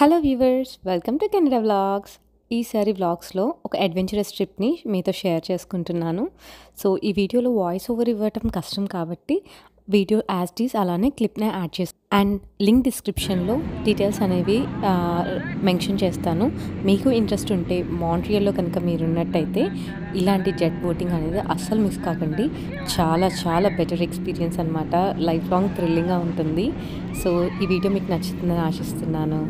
Hello viewers, welcome to Canada vlogs. ఈసారి వ్లాగ్స్లో ఒక adventurous ట్రిప్ని మీతో షేర్ చేసుకుంటున్నాను. సో ఈ వీడియోలో వాయిస్ ఓవర్ ఇవ్వటం కష్టం కాబట్టి వీడియో యాజ్ ఇట్ ఈజ్ అలానే క్లిప్ని యాడ్ చేస్తాను అండ్ లింక్ డిస్క్రిప్షన్లో డీటెయిల్స్ అనేవి మెన్షన్ చేస్తాను. మీకు ఇంట్రెస్ట్ ఉంటే మాంట్రియల్లో కనుక మీరు ఉన్నట్టయితే ఇలాంటి జెట్ బోటింగ్ అనేది అస్సలు మిస్ కాకండి. చాలా చాలా బెటర్ ఎక్స్పీరియన్స్ అనమాట. లైఫ్ లాంగ్ థ్రిల్లింగ్గా ఉంటుంది. సో ఈ వీడియో మీకు నచ్చుతుందని ఆశిస్తున్నాను.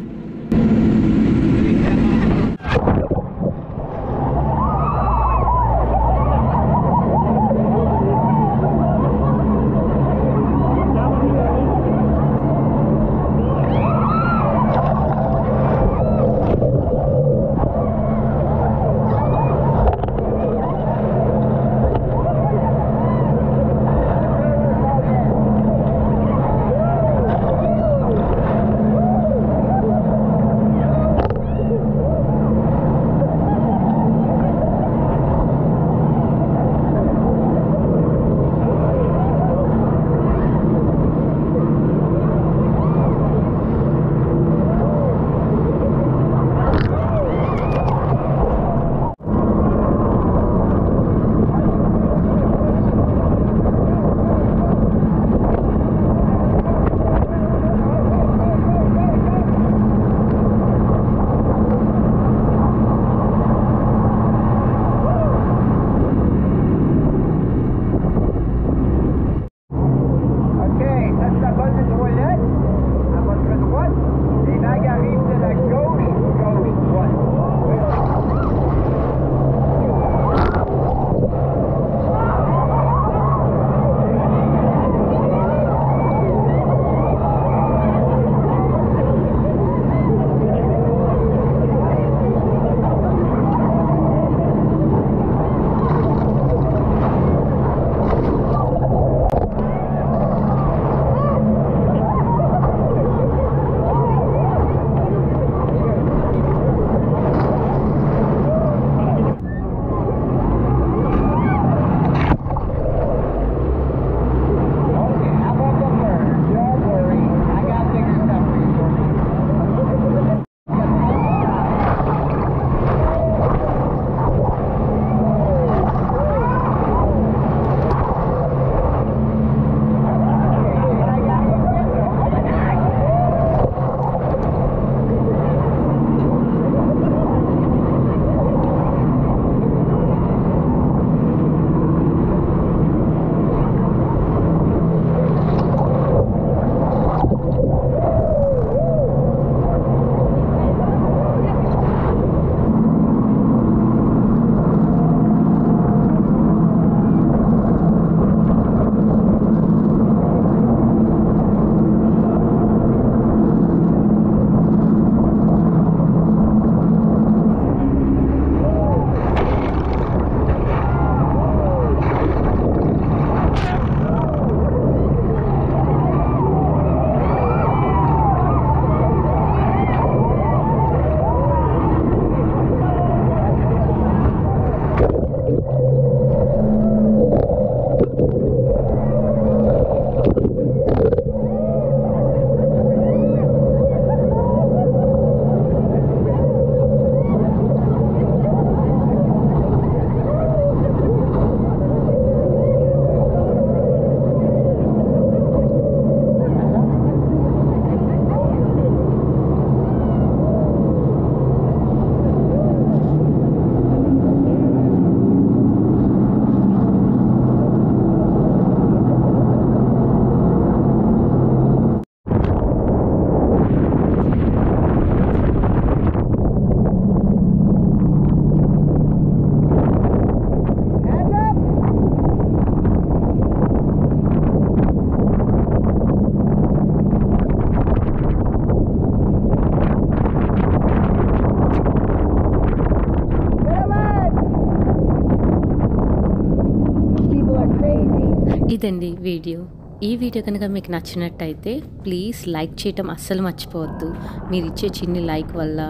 ఇదండి వీడియో. ఈ వీడియో కనుక మీకు నచ్చినట్టయితే ప్లీజ్ లైక్ చేయటం అస్సలు మర్చిపోవద్దు. మీరు ఇచ్చే చిన్ని లైక్ వల్ల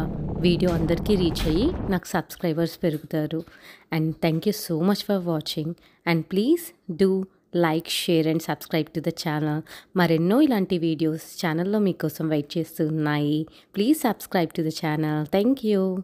వీడియో అందరికీ రీచ్ అయ్యి నాకు సబ్స్క్రైబర్స్ పెరుగుతారు. And thank you so much for watching and please do like, share and subscribe to the channel. మరెన్నో ఇలాంటి వీడియోస్ ఛానల్‌లో మీకోసం వెయిట్ చేస్తూ ఉన్నాయి. Please subscribe to the channel. Thank you.